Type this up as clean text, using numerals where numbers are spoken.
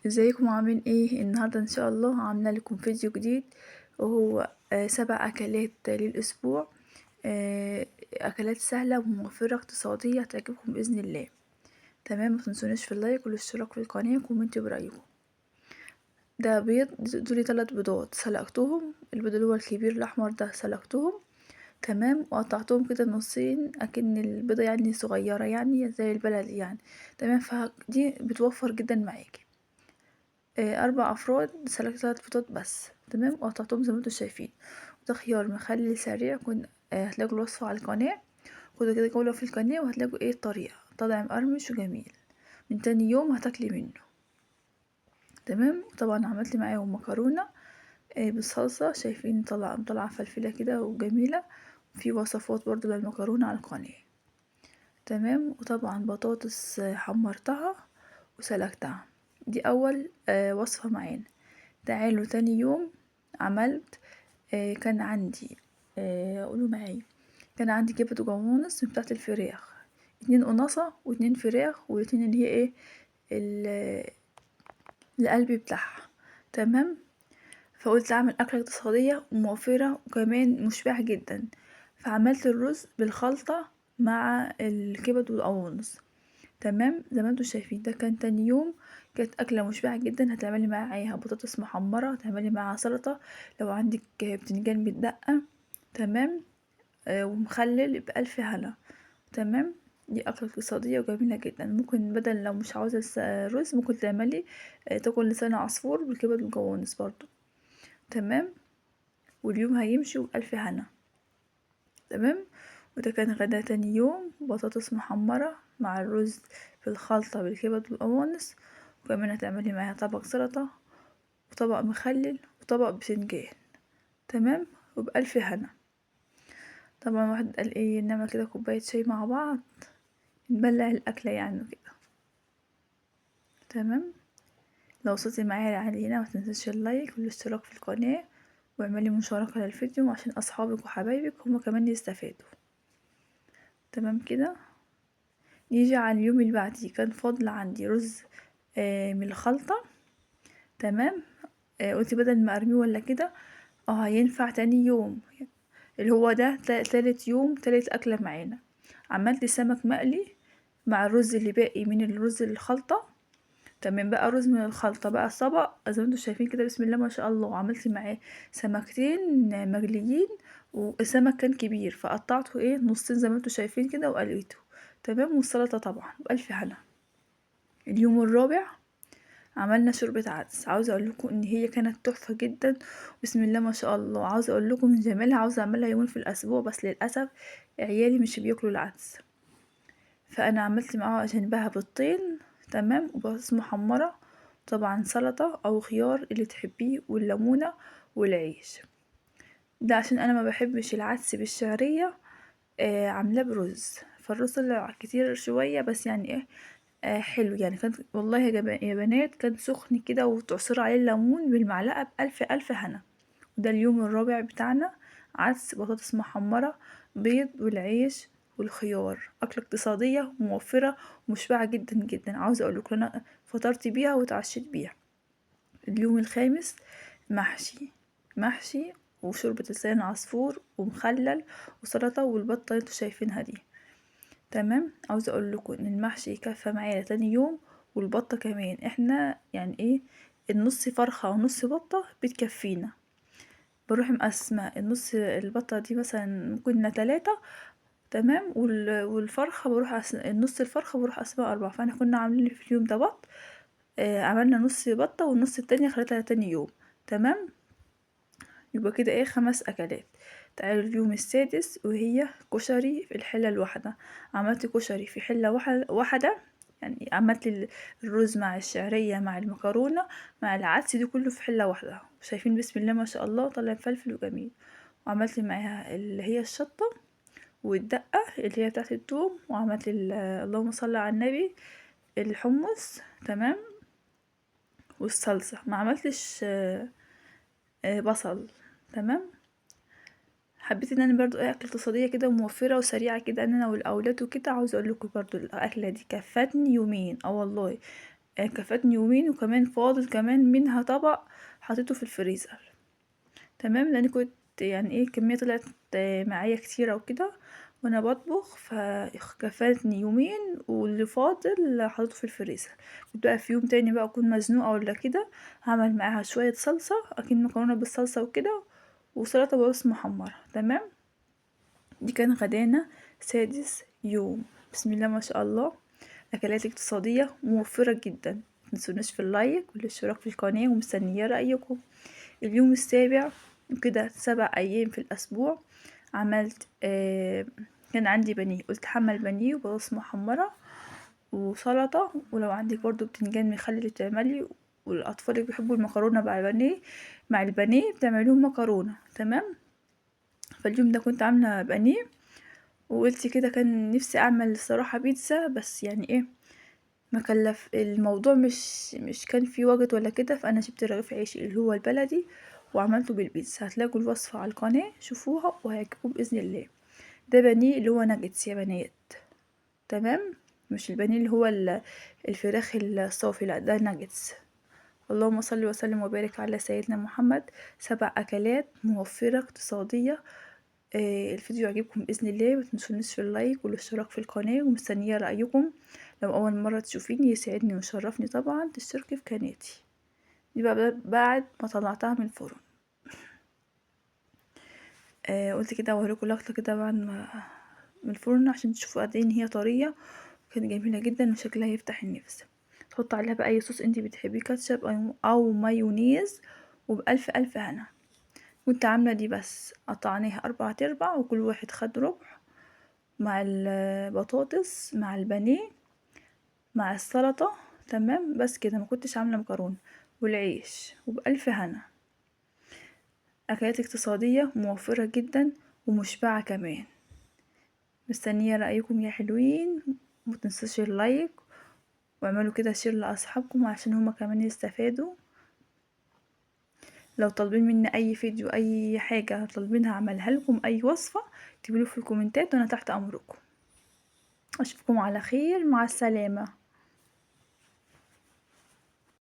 ازيكم عاملين ايه؟ النهارده ان شاء الله عامله لكم فيديو جديد، وهو 7 اكلات للاسبوع. اكلات سهله وموفره اقتصاديه هتعجبكم باذن الله. تمام، متنسونيش في اللايك والاشتراك في القناه وكومنتوا برايكم. ده بيض، دول 3 بيضات سلقتهم. البيض اللي هو الكبير الاحمر ده سلقتهم، تمام، وقطعتهم كده نصين اكن البيضه يعني صغيره، يعني زي البلدي يعني. تمام، فدي بتوفر جدا معاكي. 4 أفراد سلقت 3 بيضات بس، تمام، وقطعتهم زي ما انتوا شايفين. وده خيار مخلل سريع. هتلاقوا الوصفة على القناة. خدوا كده جولة في القناة وهتلاقوا ايه الطريقة. طالع مقرمش وجميل، من تاني يوم هتاكلي منه. تمام. طبعا عملت معاهم مكرونة بالصلصة، شايفين طالعة فلفلة كده وجميلة. في وصفات برضو للمكرونة على القناة. تمام. وطبعا بطاطس حمرتها وسلقتها. دي أول وصفة معانا. تعالوا تاني يوم عملت كان عندي قولوا معايا. كان عندي كبد وجوانص من بتاعة الفراخ، 2 قناصة و2 فراخ، والاتنين اللي هي ايه ال- القلب بتاعها. تمام. فقلت اعمل اكلة اقتصادية وموفرة وكمان مشبعة جدا. فعملت الرز بالخلطة مع الكبد والقوانص. تمام، زي ما انتوا شايفين. ده كان تاني يوم. كانت أكلة مشبعة جدا. هتعملي معاها بطاطس محمرة، هتعملي معاها سلطة لو عندك بتنجان بالدقة. تمام. ومخلل بألف هنا. تمام. دي أكلة اقتصادية وجميلة جدا. ممكن بدل لو مش عاوزة رز ممكن تعملي تاكل لسان عصفور بالكبد والجوانص برضو. تمام. واليوم هيمشي بألف هنا. تمام. وده كان غدا تاني يوم، بطاطس محمرة مع الرز في الخلطة بالكبد والقوانص. وكمان هتعملي معاها طبق سلطة وطبق مخلل وطبق بتنجان. تمام. وبألف هنا. طبعا واحد قال ايه، نعمل كده كوباية شاي مع بعض نبلع الأكلة يعني وكده. تمام. لو وصلتي معايا علينا متنسيش اللايك والاشتراك في القناة، واعملي مشاركة للفيديو عشان أصحابك وحبايبك هما كمان يستفادوا. تمام كده. يجي على اليوم اللي بعديه، كان فاضل عندي رز من الخلطة. تمام. قلت بدل ما ارميه ولا كده، هينفع تاني يوم، اللي هو ده تالت يوم، تالت اكلة معانا. عملت سمك مقلي مع الرز اللي باقي من الرز الخلطة. تمام. بقى رز من الخلطة بقى الطبق زي ما انتوا شايفين كده، بسم الله ما شاء الله. وعملت معاه سمكتين مقليين، والسمك كان كبير فقطعته ايه نصين زي ما انتوا شايفين كده وقليته. تمام. والسلطة طبعا بألف هنا. اليوم الرابع عملنا شوربة عدس. عاوزة اقول لكم ان هي كانت تحفة جدا، بسم الله ما شاء الله. عاوزة اقول لكم من جمالها. عاوزة اعملها يومين في الاسبوع، بس للاسف عيالي مش بياكلوا العدس. فانا عملت معاها جنبها بيضتين، تمام، وبطاطس محمرة، طبعا سلطة او خيار اللي تحبيه، والليمونة والعيش. ده عشان انا ما بحبش العدس بالشعرية. عاملاه برز، فالرز طلع كتير شوية بس يعني ايه. حلو يعني. كان والله يا بنات كان سخن كده، وتعصروا عليه الليمون بالمعلقة بألف ألف هنا. وده اليوم الرابع بتاعنا. عدس، بطاطس محمرة، بيض، والعيش والخيار. أكلة اقتصادية وموفرة ومشبعة جدا جدا. عاوزة أقولك أنا فطرت بيها وتعشيت بيها. اليوم الخامس محشي. محشي وشوربة لسان عصفور ومخلل وسلطة والبطة اللي انتوا شايفينها دي. تمام. عاوزة اقول لكم ان المحشي يكفى معايا تاني يوم، والبطة كمان. احنا يعني ايه، النص فرخة ونص بطة بتكفينا. بروح مقسمة النص البطة دي مثلا ممكن 3. تمام. والفرخة بروح النص الفرخة بروح اقسمها 4. فاحنا كنا عاملين في اليوم ده بط. عملنا نص بطة والنص التانية خليتها تاني يوم. تمام. يبقى كده ايه 5 اكلات. تعالوا اليوم السادس، وهي كشري في الحلة الواحدة. عملت كشري في حلة واحدة. يعني عملت الرز مع الشعرية مع المكرونة مع العدس، دي كله في حلة واحدة. شايفين بسم الله ما شاء الله طلع مفلفل وجميل. وعملت معاها اللي هي الشطة والدقة اللي هي بتاعت التوم. وعملت اللهم صل على النبي، الحمص. تمام. والصلصة ما عملتش بصل. تمام. حبيت ان انا برضو ايه اكل اقتصاديه كده وموفره وسريعه كده، ان انا والاولاد وكده. عاوزه اقول لكم برضو الاكله دي كفتني يومين والله. كفاتني يومين، وكمان فاضل كمان منها طبق حطيته في الفريزر. تمام، لأني كنت يعني ايه الكمية طلعت معايا كتيرة وكده وانا بطبخ، فكفاتني يومين واللي فاضل حطيته في الفريزر. كنت بقى في يوم تاني بقى اكون مزنوقة ولا كده هعمل معاها شوية صلصة، اكيد مكرونة بالصلصة وكده، وسلطة بطاطس محمرة. تمام، دي كان غدانا سادس يوم. بسم الله ما شاء الله، أكلات اقتصادية موفرة جدا. متنسوناش في اللايك والاشتراك في القناة، ومستنية رأيكم. اليوم السابع وكده، 7 أيام في الأسبوع. عملت كان عندي بانيه، قلت حمل بانيه وبطاطس محمرة وسلطة، ولو عندك برضو بتنجان مخلل تعملي، والأطفال اللي بيحبوا المكرونة مع البانيه بتعمليهم مكرونة. تمام، فاليوم ده كنت عاملة بانيه، وقلت كده كان نفسي اعمل الصراحة بيتزا، بس يعني ايه مكلف الموضوع، مش كان في وقت ولا كده، فانا جبت رغيف عيش اللي هو البلدي وعملته بالبيتزا. هتلاقوا الوصفة على القناة، شوفوها وهيعجبكم بإذن الله. ده بانيه اللي هو ناجتس يا بنات. تمام، مش البانيه اللي هو الفراخ الصافي، لا ده ناجتس. اللهم صل وسلم وبارك على سيدنا محمد. 7 أكلات موفرة اقتصادية. الفيديو يعجبكم بإذن الله، متنسونيش في اللايك والاشتراك في القناة، ومستنية رأيكم. لو أول مرة تشوفيني يسعدني ويشرفني طبعا تشتركي في قناتي. دي بقى بعد ما طلعتها من الفرن. قلت كده اوريكم لقطة كده بعد ما من الفرن عشان تشوفوا قد ايه ان هي طرية، كانت جميلة جدا وشكلها يفتح النفس. تحط عليها بقى اي صوص انتي بتحبيه، كاتشب أو مايونيز، وبألف ألف هنا. كنت عاملة دي بس قطعناها 4 أرباع، وكل واحد خد ربع، مع البطاطس مع البانيه مع السلطة. تمام، بس كده، ما كنتش عاملة مكرونة والعيش، وبألف هنا. أكلات اقتصادية موفرة جدا ومشبعة كمان. مستنية رأيكم يا حلوين، متنسوش اللايك، واعملوا كده شير لأصحابكم عشان هما كمان يستفادوا. لو طالبين مني أي فيديو، أي حاجة طالبينها أعملها لكم، أي وصفة اكتبولي في الكومنتات وأنا تحت أمركم. أشوفكم على خير، مع السلامة.